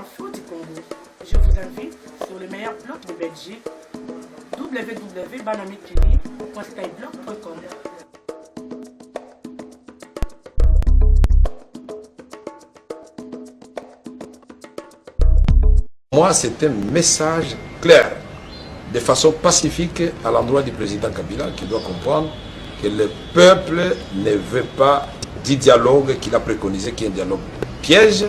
l'info du Congo. Je vous invite sur le meilleur blog de Belgique, www.banamikili.skyblog.com. Moi, c'est un message clair, de façon pacifique à l'endroit du président Kabila, qui doit comprendre que le peuple ne veut pas du dialogue qu'il a préconisé, qui est un dialogue piège.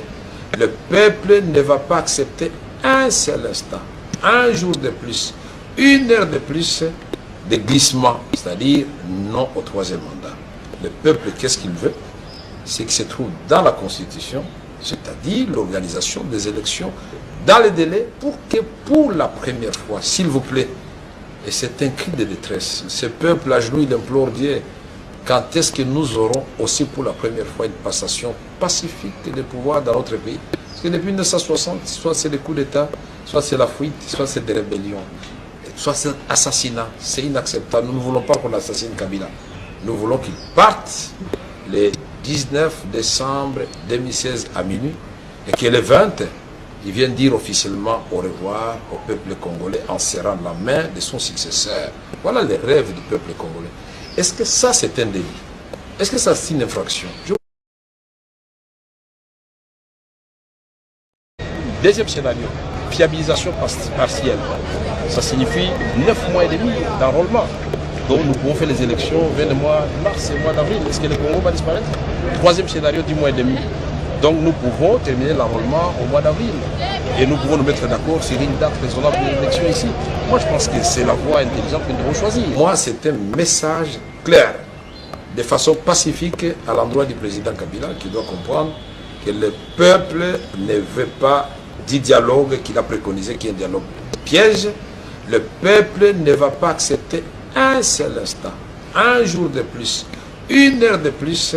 Le peuple ne va pas accepter un seul instant, un jour de plus, une heure de plus de glissement, c'est-à-dire non au troisième mandat. Le peuple, qu'est-ce qu'il veut? C'est qu'il se trouve dans la Constitution, c'est-à-dire l'organisation des élections dans les délais pour que pour la première fois, s'il vous plaît, et c'est un cri de détresse, ce peuple à genoux, il implore Dieu, quand est-ce que nous aurons aussi pour la première fois une passation pacifique de pouvoir dans notre pays? Parce que depuis 1960, soit c'est des coups d'État, soit c'est la fuite, soit c'est des rébellions, soit c'est l'assassinat. C'est inacceptable. Nous ne voulons pas qu'on assassine Kabila. Nous voulons qu'il parte le 19 décembre 2016 à minuit et que le 20, il vient dire officiellement au revoir au peuple congolais en serrant la main de son successeur. Voilà les rêves du peuple congolais. Est-ce que ça, c'est un délit? Est-ce que ça, c'est une infraction? Deuxième scénario, fiabilisation partielle. Ça signifie 9 mois et demi d'enrôlement. Donc nous pouvons faire les élections vers le mois de mars et le mois d'avril. Est-ce que le Congo va disparaître? Troisième scénario, 10 mois et demi. Donc nous pouvons terminer l'enrôlement au mois d'avril. Et nous pouvons nous mettre d'accord sur une date raisonnable pour l'élection ici. Moi je pense que c'est la voie intelligente que nous devons choisir. Moi c'est un message clair, de façon pacifique à l'endroit du président Kabila, qui doit comprendre que le peuple ne veut pas du dialogue qu'il a préconisé, qui est un dialogue piège. Le peuple ne va pas accepter un seul instant, un jour de plus, une heure de plus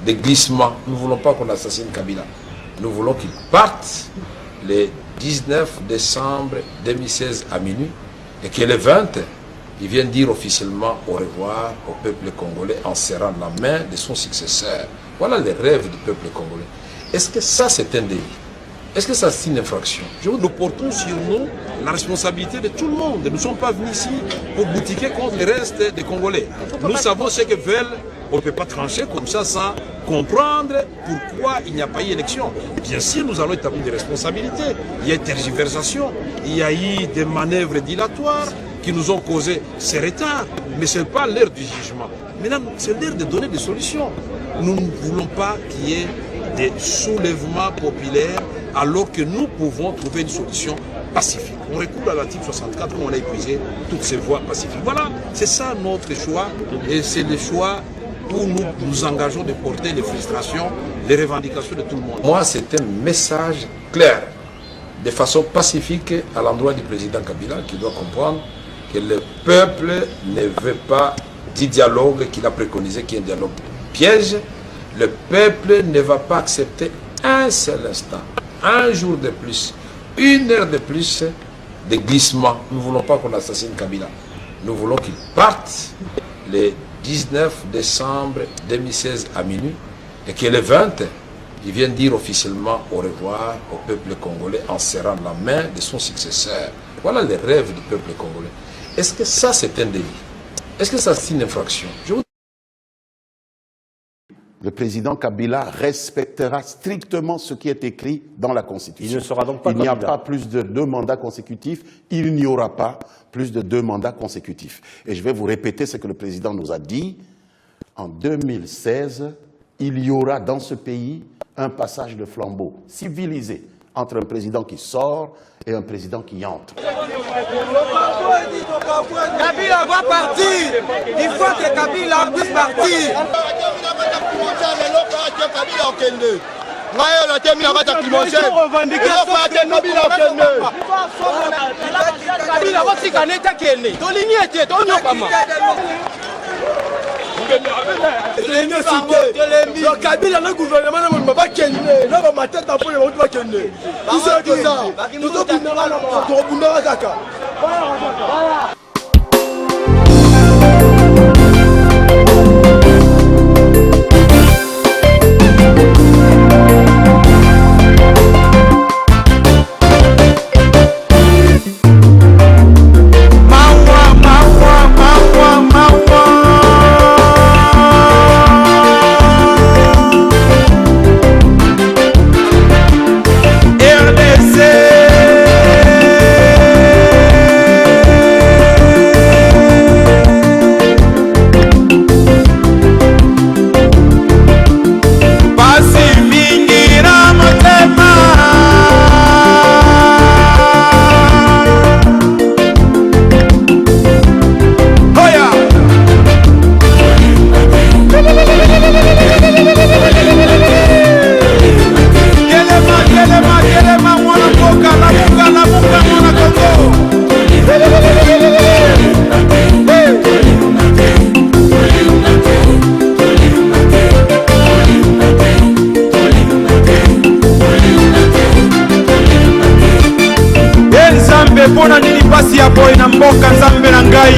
de glissement. Nous ne voulons pas qu'on assassine Kabila. Nous voulons qu'il parte le 19 décembre 2016 à minuit et que le 20, il vient dire officiellement au revoir au peuple congolais en serrant la main de son successeur. Voilà les rêves du peuple congolais. Est-ce que ça, c'est un délit? Est-ce que ça, c'est une infraction? Nous portons sur nous la responsabilité de tout le monde. Nous ne sommes pas venus ici pour boutiquer contre le reste des Congolais. Nous savons ce que veulent. On ne peut pas trancher comme ça sans comprendre pourquoi il n'y a pas eu élection. Bien sûr, nous allons établir des responsabilités. Il y a eu tergiversation, il y a eu des manœuvres dilatoires qui nous ont causé ces retards. Mais ce n'est pas l'heure du jugement. Maintenant, c'est l'heure de donner des solutions. Nous ne voulons pas qu'il y ait des soulèvements populaires alors que nous pouvons trouver une solution pacifique. On recourt à l'article 64 où on a épuisé toutes ces voies pacifiques. Voilà, c'est ça notre choix et c'est le choix où nous nous engageons de porter les frustrations, les revendications de tout le monde. Moi, c'est un message clair, de façon pacifique à l'endroit du président Kabila, qui doit comprendre que le peuple ne veut pas du dialogue qu'il a préconisé, qui est un dialogue piège. Le peuple ne va pas accepter un seul instant, un jour de plus, une heure de plus de glissement. Nous ne voulons pas qu'on assassine Kabila. Nous voulons qu'il parte le 19 décembre 2016 à minuit et que le 20, il vient dire officiellement au revoir au peuple congolais en serrant la main de son successeur. Voilà les rêves du peuple congolais. Est-ce que ça, c'est un délit? Est-ce que ça, c'est une infraction? Le président Kabila respectera strictement ce qui est écrit dans la Constitution. Il ne sera donc pas Il n'y a candidat. pas plus de 2 mandats consécutifs. Il n'y aura pas plus de 2 mandats consécutifs. Et je vais vous répéter ce que le président nous a dit. En 2016, il y aura dans ce pays un passage de flambeau civilisé entre un président qui sort et un président qui entre. Kabila va partir. Il faut que Kabila puisse partir. Kabila le gouvernement ne va pas kende. Là va ma tête après on va kende. Tout ça tout ça. Tout ça pasi ya boye na mboka nzambe na ngai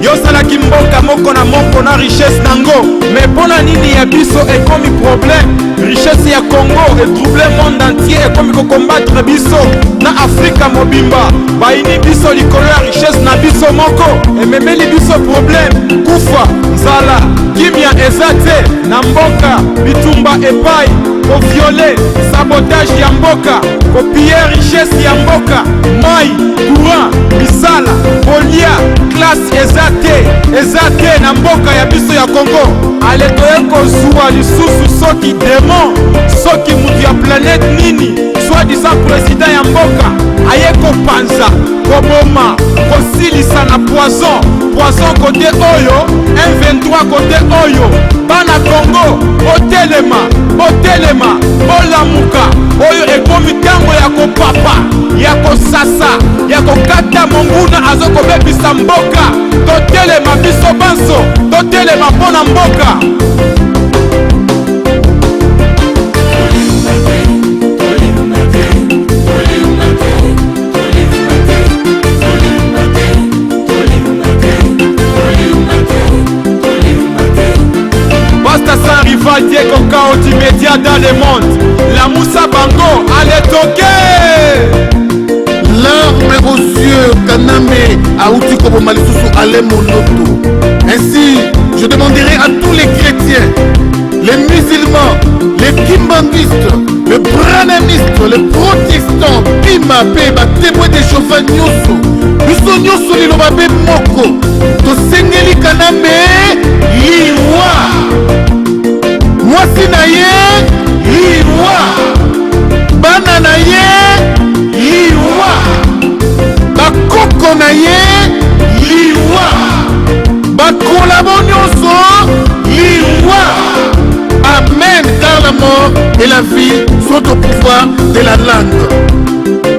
yosalaki mboka moko na richesse nango mais mpona nini ya biso ekomi problème richesse ya Congo etrouble monde entier ekomi kokombattre biso na Afrika mobimba bayini biso likolo ya richesse na biso moko ememeli biso problème kufa nzala kimia eza te na mboka bitumba epai koviole sabotage ya mboka kopie richesse ya mboka mai courant misala kolia classe eza te na mboka ya biso ya Congo ale toye kozuwa lisusu soki demon soki mutu ya planète nini soi-disant président ya mboka aye kopanza koboma kosilisa na poison kote oyo M23 kote oyo bana Congo botelema bolamuka oyo ekomi ntango ya kopapa ya kosasa ya kokata monguna azokobebisa mboka totelema biso banso totelema mpona mboka Diego Kao immédiat dans le monde la Moussa Bango allez toquer l'arme aux yeux Kaname Aouti Koboma Lisusu Ale Monoto. Ainsi je demanderai à tous les chrétiens, les musulmans, les kimbanguistes, les branamistes, les protestants, Pima Peba, témoins des Jéhovah Nyoso, Biso Nyoso Liloba Be Moko, Tosengeli Kaname Liwa. Mwasi na ye liwa bana na ye liwa bakoko na ye liwa bakolabo nyonso liwa. Amen, car la mort et la vie sont au pouvoir de la langue.